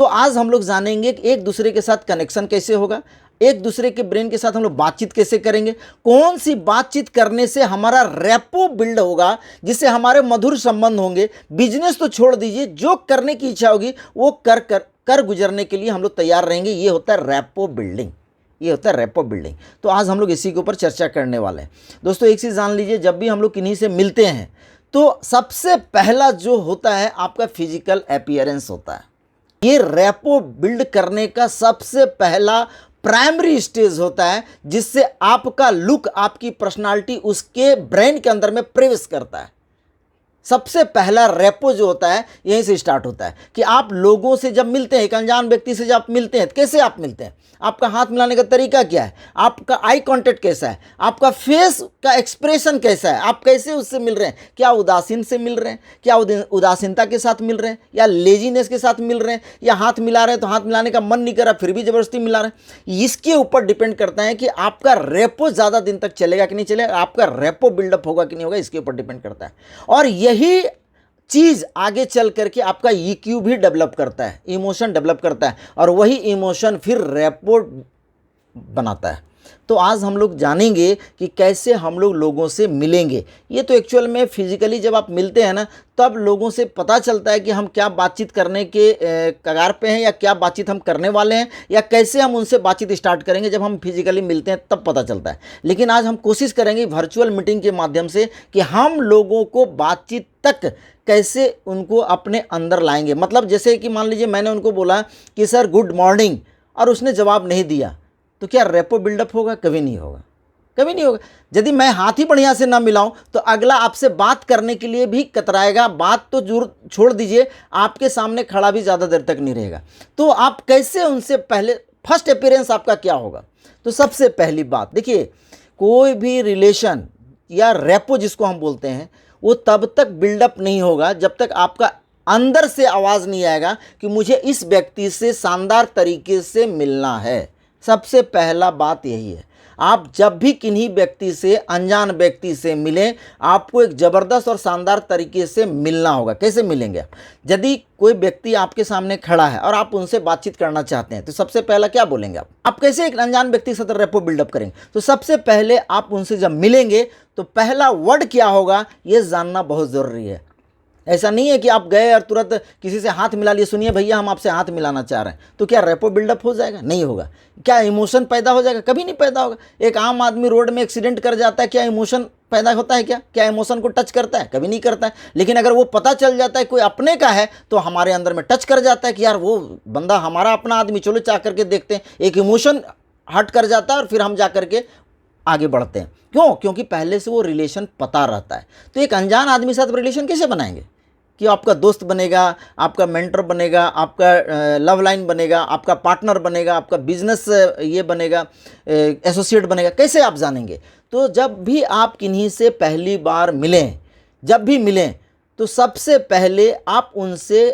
तो आज हम लोग जानेंगे कि एक दूसरे के साथ कनेक्शन कैसे होगा, एक दूसरे के ब्रेन के साथ हम लोग बातचीत कैसे करेंगे, कौन सी बातचीत करने से हमारा रैपो बिल्ड होगा, जिससे हमारे मधुर संबंध होंगे। बिजनेस तो छोड़ दीजिए, जो करने की इच्छा होगी वो कर गुजरने के लिए हम लोग तैयार रहेंगे। ये होता है रैपो बिल्डिंग, ये होता है रैपो बिल्डिंग। तो आज हम लोग इसी के ऊपर चर्चा करने वाले हैं। दोस्तों एक चीज़ जान लीजिए, जब भी हम लोग किन्हीं से मिलते हैं तो सबसे पहला जो होता है आपका फिजिकल अपीयरेंस होता है। ये रैपो बिल्ड करने का सबसे पहला प्राइमरी स्टेज होता है, जिससे आपका लुक, आपकी पर्सनालिटी उसके ब्रेन के अंदर में प्रवेश करता है। सबसे पहला रैपो जो होता है यहीं से स्टार्ट होता है कि आप लोगों से जब मिलते हैं, एक अनजान व्यक्ति से जब आप मिलते हैं, कैसे आप मिलते हैं, आपका हाथ मिलाने का तरीका क्या है, आपका आई कांटेक्ट कैसा है, आपका फेस का एक्सप्रेशन कैसा है, आप कैसे उससे मिल रहे हैं, क्या उदासीन से मिल रहे हैं, क्या उदासीनता के साथ मिल रहे हैं, या लेजीनेस के साथ मिल रहे हैं, या हाथ मिला रहे हैं तो हाथ मिलाने का मन नहीं कर रहा फिर भी ज़बरदस्ती मिला रहे हैं। इसके ऊपर डिपेंड करता है कि आपका रेपो ज़्यादा दिन तक चलेगा कि नहीं चलेगा, आपका रेपो बिल्डअप होगा कि नहीं होगा, इसके ऊपर डिपेंड करता है। और यही चीज़ आगे चल करके आपका EQ भी डेवलप करता है, इमोशन डेवलप करता है, और वही इमोशन फिर रैपो बनाता है। तो आज हम लोग जानेंगे कि कैसे हम लोग लोगों से मिलेंगे। ये तो एक्चुअल में फिजिकली जब आप मिलते हैं ना, तब लोगों से पता चलता है कि हम क्या बातचीत करने के कगार पे हैं, या क्या बातचीत हम करने वाले हैं, या कैसे हम उनसे बातचीत स्टार्ट करेंगे। जब हम फिजिकली मिलते हैं तब पता चलता है। लेकिन आज हम कोशिश करेंगे वर्चुअल मीटिंग के माध्यम से कि हम लोगों को बातचीत तक कैसे उनको अपने अंदर लाएंगे। मतलब जैसे कि मान लीजिए मैंने उनको बोला कि सर गुड मॉर्निंग, और उसने जवाब नहीं दिया, तो क्या रैपो बिल्डअप होगा? कभी नहीं होगा, कभी नहीं होगा। यदि मैं हाथ ही बढ़िया से ना मिलाऊं तो अगला आपसे बात करने के लिए भी कतराएगा। बात तो जरूर छोड़ दीजिए, आपके सामने खड़ा भी ज़्यादा देर तक नहीं रहेगा। तो आप कैसे उनसे पहले, फर्स्ट अपीयरेंस आपका क्या होगा? तो सबसे पहली बात देखिए, कोई भी रिलेशन या रैपो जिसको हम बोलते हैं, वो तब तक बिल्डअप नहीं होगा जब तक आपका अंदर से आवाज़ नहीं आएगा कि मुझे इस व्यक्ति से शानदार तरीके से मिलना है। सबसे पहला बात यही है। आप जब भी किन्हीं व्यक्ति से, अनजान व्यक्ति से मिलें, आपको एक ज़बरदस्त और शानदार तरीके से मिलना होगा। कैसे मिलेंगे? यदि कोई व्यक्ति आपके सामने खड़ा है और आप उनसे बातचीत करना चाहते हैं, तो सबसे पहला क्या बोलेंगे आप कैसे एक अनजान व्यक्ति के साथ रेपो बिल्डअप करेंगे? तो सबसे पहले आप उनसे जब मिलेंगे तो पहला वर्ड क्या होगा, ये जानना बहुत ज़रूरी है। ऐसा नहीं है कि आप गए और तुरंत किसी से हाथ मिला लिए, सुनिए भैया हम आपसे हाथ मिलाना चाह रहे हैं, तो क्या रेपो बिल्डअप हो जाएगा? नहीं होगा। क्या इमोशन पैदा हो जाएगा? कभी नहीं पैदा होगा। एक आम आदमी रोड में एक्सीडेंट कर जाता है, क्या इमोशन पैदा होता है? क्या इमोशन को टच करता है? कभी नहीं करता है। लेकिन अगर वो पता चल जाता है कोई अपने का है, तो हमारे अंदर में टच कर जाता है कि यार वो बंदा हमारा अपना आदमी, चलो चाह करके देखते हैं। एक इमोशन हट कर जाता है और फिर हम जा करके आगे बढ़ते हैं। क्यों? क्योंकि पहले से वो रिलेशन पता रहता है। तो एक अनजान आदमी से आप रिलेशन कैसे बनाएंगे कि आपका दोस्त बनेगा, आपका मेंटर बनेगा, आपका लव लाइन बनेगा, आपका पार्टनर बनेगा, आपका बिजनेस ये बनेगा, एसोसिएट बनेगा? कैसे आप जानेंगे? तो जब भी आप किन्हीं से पहली बार मिलें, जब भी मिलें, तो सबसे पहले आप उनसे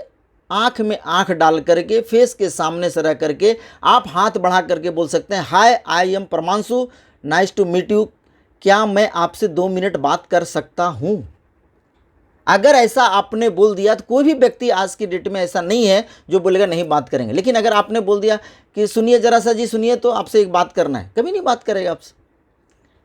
आँख में आँख डाल करके, फेस के सामने से रह करके आप हाथ बढ़ा करके बोल सकते हैं, hi I am Parmanshu, nice to meet you, क्या मैं आपसे 2 मिनट बात कर सकता हूँ? अगर ऐसा आपने बोल दिया, तो कोई भी व्यक्ति आज की डेट में ऐसा नहीं है जो बोलेगा नहीं बात करेंगे। लेकिन अगर आपने बोल दिया कि सुनिए जरा सा जी, सुनिए तो आपसे एक बात करना है, कभी नहीं बात करेगा आपसे।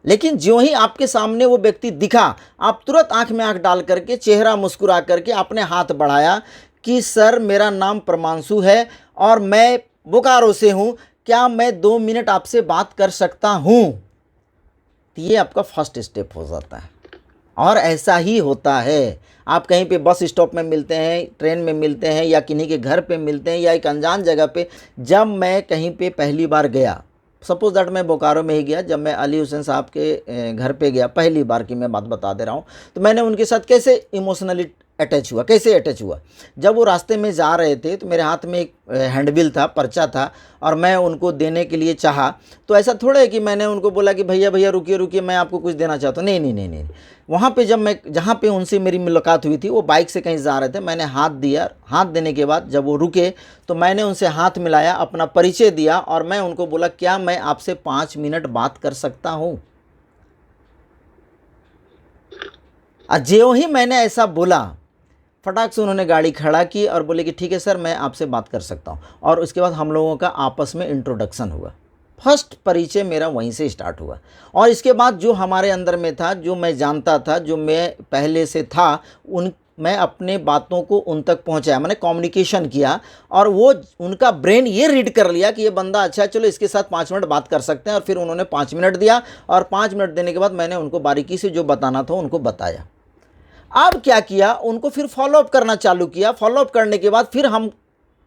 लेकिन ज्यों ही आपके सामने वो व्यक्ति दिखा, आप तुरंत आंख में आंख डाल करके, चेहरा मुस्कुरा करके आपने हाथ बढ़ाया कि सर मेरा नाम परमांशु है और मैं बोकारो से हूँ, क्या मैं 2 मिनट आपसे बात कर सकता हूँ? तो ये आपका फर्स्ट स्टेप हो जाता है। और ऐसा ही होता है, आप कहीं पे बस स्टॉप में मिलते हैं, ट्रेन में मिलते हैं, या किन्हीं के घर पे मिलते हैं, या एक अनजान जगह पे। जब मैं कहीं पे पहली बार गया, सपोज दैट मैं बोकारो में ही गया, जब मैं अली हुसैन साहब के घर पे गया पहली बार की मैं बात बता दे रहा हूँ, तो मैंने उनके साथ कैसे इमोशनली अटैच हुआ। कैसे अटैच हुआ? जब वो रास्ते में जा रहे थे तो मेरे हाथ में एक हैंडबिल था, पर्चा था, और मैं उनको देने के लिए चाहा। तो ऐसा थोड़ा है कि मैंने उनको बोला कि भैया भैया रुकिए रुकिए, मैं आपको कुछ देना चाहता हूँ। नहीं नहीं नहीं नहीं। वहाँ पे जब मैं, जहाँ पे उनसे मेरी मुलाकात हुई थी, वो बाइक से कहीं जा रहे थे, मैंने हाथ दिया। हाथ देने के बाद जब वो रुके तो मैंने उनसे हाथ मिलाया, अपना परिचय दिया, और मैं उनको बोला, क्या मैं आपसे 5 मिनट बात कर सकता हूँ? ज्यों ही मैंने ऐसा बोला, फटाक से उन्होंने गाड़ी खड़ा की और बोले कि ठीक है सर, मैं आपसे बात कर सकता हूँ। और उसके बाद हम लोगों का आपस में इंट्रोडक्शन हुआ। फर्स्ट परिचय मेरा वहीं से स्टार्ट हुआ। और इसके बाद जो हमारे अंदर में था, जो मैं जानता था, जो मैं पहले से था, मैं अपने बातों को उन तक पहुंचाया, मैंने कम्युनिकेशन किया। और वो उनका ब्रेन ये रीड कर लिया कि ये बंदा अच्छा है, चलो इसके साथ 5 मिनट बात कर सकते हैं। और फिर उन्होंने 5 मिनट दिया, और 5 मिनट देने के बाद मैंने उनको बारीकी से जो बताना था उनको बताया। अब क्या किया, उनको फिर फॉलोअप करना चालू किया। फॉलोअप करने के बाद फिर हम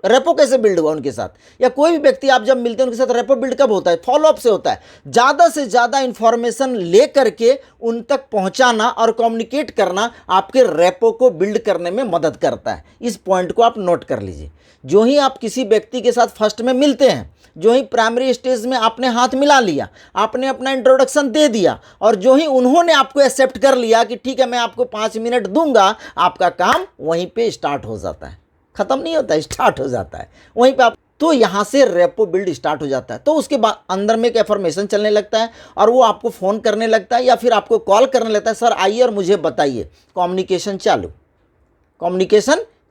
रेपो कैसे बिल्ड हुआ उनके साथ, या कोई भी व्यक्ति आप जब मिलते हैं उनके साथ रेपो बिल्ड कब होता है? फॉलोअप से होता है। ज़्यादा से ज़्यादा इंफॉर्मेशन ले करके उन तक पहुंचाना और कम्युनिकेट करना आपके रेपो को बिल्ड करने में मदद करता है। इस पॉइंट को आप नोट कर लीजिए। जो ही आप किसी व्यक्ति के साथ फर्स्ट में मिलते हैं, जो ही प्राइमरी स्टेज में आपने हाथ मिला लिया, आपने अपना इंट्रोडक्शन दे दिया, और जो ही उन्होंने आपको एक्सेप्ट कर लिया कि ठीक है मैं आपको 5 मिनट दूंगा, आपका काम वहीं पे स्टार्ट हो जाता है। ख़त्म नहीं होता है, स्टार्ट हो जाता है वहीं पे आप। तो यहाँ से रेपो बिल्ड स्टार्ट हो जाता है। तो उसके बाद अंदर में एक एफर्मेशन चलने लगता है, और वो आपको फ़ोन करने लगता है या फिर आपको कॉल करने लगता है, सर आइए और मुझे बताइए। कम्युनिकेशन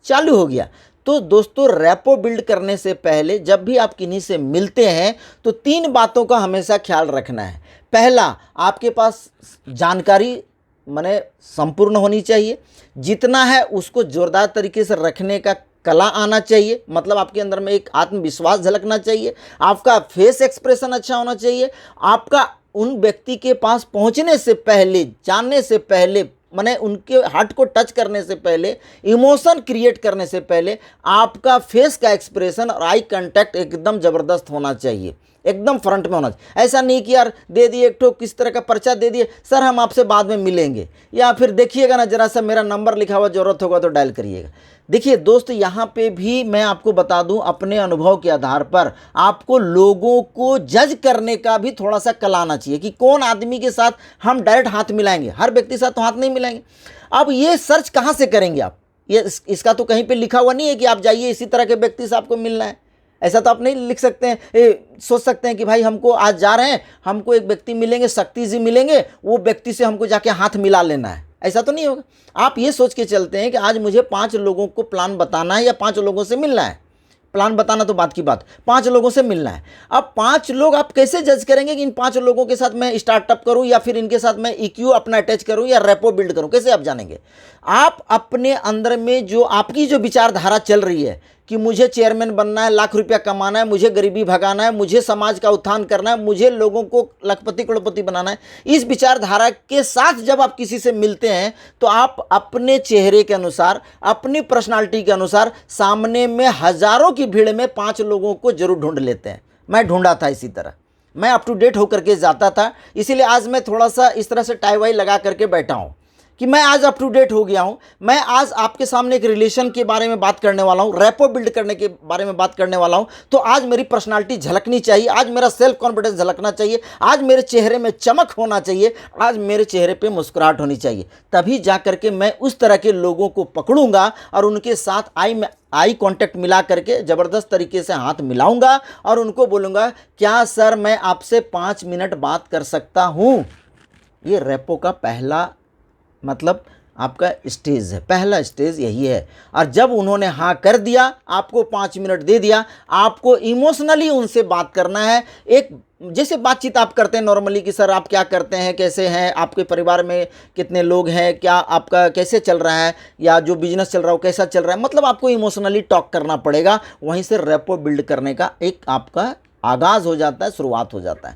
चालू हो गया। तो दोस्तों, रेपो बिल्ड करने से पहले जब भी आप किन्हीं से मिलते हैं तो 3 बातों का हमेशा ख्याल रखना है। पहला, आपके पास जानकारी माने संपूर्ण होनी चाहिए। जितना है उसको जोरदार तरीके से रखने का कला आना चाहिए, मतलब आपके अंदर में एक आत्मविश्वास झलकना चाहिए। आपका फेस एक्सप्रेशन अच्छा होना चाहिए। आपका उन व्यक्ति के पास पहुंचने से पहले, जानने से पहले, माने उनके हार्ट को टच करने से पहले, इमोशन क्रिएट करने से पहले आपका फेस का एक्सप्रेशन और आई कांटेक्ट एकदम ज़बरदस्त होना चाहिए, एकदम फ्रंट में होना चाहिए। ऐसा नहीं कि यार दे दिए एक ठो किस तरह का पर्चा दे दिए, सर हम आपसे बाद में मिलेंगे, या फिर देखिएगा ना जरा सा मेरा नंबर लिखा हुआ, ज़रूरत होगा तो डायल करिएगा। देखिए दोस्त, यहाँ पे भी मैं आपको बता दूं, अपने अनुभव के आधार पर आपको लोगों को जज करने का भी थोड़ा सा कला आना चाहिए कि कौन आदमी के साथ हम डायरेक्ट हाथ मिलाएंगे। हर व्यक्ति के साथ तो हाथ नहीं मिलाएंगे। अब ये सर्च कहाँ से करेंगे आप? ये इसका तो कहीं पे लिखा हुआ नहीं है कि आप जाइए इसी तरह के व्यक्ति से आपको मिलना है। ऐसा तो आप नहीं लिख सकते हैं, सोच सकते हैं कि भाई हमको आज जा रहे हैं, हमको एक व्यक्ति मिलेंगे, शक्ति जी मिलेंगे, वो व्यक्ति से हमको जाके हाथ मिला लेना है। ऐसा तो नहीं होगा। आप ये सोच के चलते हैं कि आज मुझे 5 लोगों को प्लान बताना है या 5 लोगों से मिलना है। प्लान बताना तो बात की बात, 5 लोगों से मिलना है। अब 5 लोग आप कैसे जज करेंगे कि इन 5 लोगों के साथ मैं स्टार्टअप करूं या फिर इनके साथ मैं EQ अपना अटैच करूं या रेपो बिल्ड करूं? कैसे आप जानेंगे? आप अपने अंदर में जो आपकी जो विचारधारा चल रही है कि मुझे चेयरमैन बनना है, लाख रुपया कमाना है, मुझे गरीबी भगाना है, मुझे समाज का उत्थान करना है, मुझे लोगों को लखपति करोड़पति बनाना है, इस विचारधारा के साथ जब आप किसी से मिलते हैं तो आप अपने चेहरे के अनुसार, अपनी पर्सनालिटी के अनुसार सामने में हजारों की भीड़ में 5 लोगों को जरूर ढूंढ लेते हैं। मैं ढूंढा था इसी तरह, मैं अप टू डेट होकर के जाता था। इसीलिए आज मैं थोड़ा सा इस तरह से टाई वाई लगा करके बैठा हूँ कि मैं आज अप टू डेट हो गया हूं। मैं आज आपके सामने एक रिलेशन के बारे में बात करने वाला हूं, रेपो बिल्ड करने के बारे में बात करने वाला हूं। तो आज मेरी पर्सनालिटी झलकनी चाहिए, आज मेरा सेल्फ कॉन्फिडेंस झलकना चाहिए, आज मेरे चेहरे में चमक होना चाहिए, आज मेरे चेहरे पे मुस्कुराहट होनी चाहिए। तभी जा करके मैं उस तरह के लोगों को पकड़ूंगा और उनके साथ आई कांटेक्ट मिला करके ज़बरदस्त तरीके से हाथ मिलाऊंगा और उनको बोलूँगा, क्या सर मैं आपसे 5 मिनट बात कर सकता हूँ? ये रेपो का पहला मतलब आपका स्टेज है, पहला स्टेज यही है। और जब उन्होंने हाँ कर दिया, आपको 5 मिनट दे दिया, आपको इमोशनली उनसे बात करना है। एक जैसे बातचीत आप करते हैं नॉर्मली कि सर आप क्या करते हैं, कैसे हैं, आपके परिवार में कितने लोग हैं, क्या आपका कैसे चल रहा है, या जो बिजनेस चल रहा है वो कैसा चल रहा है, मतलब आपको इमोशनली टॉक करना पड़ेगा। वहीं से रेपो बिल्ड करने का एक आपका आगाज़ हो जाता है, शुरुआत हो जाता है।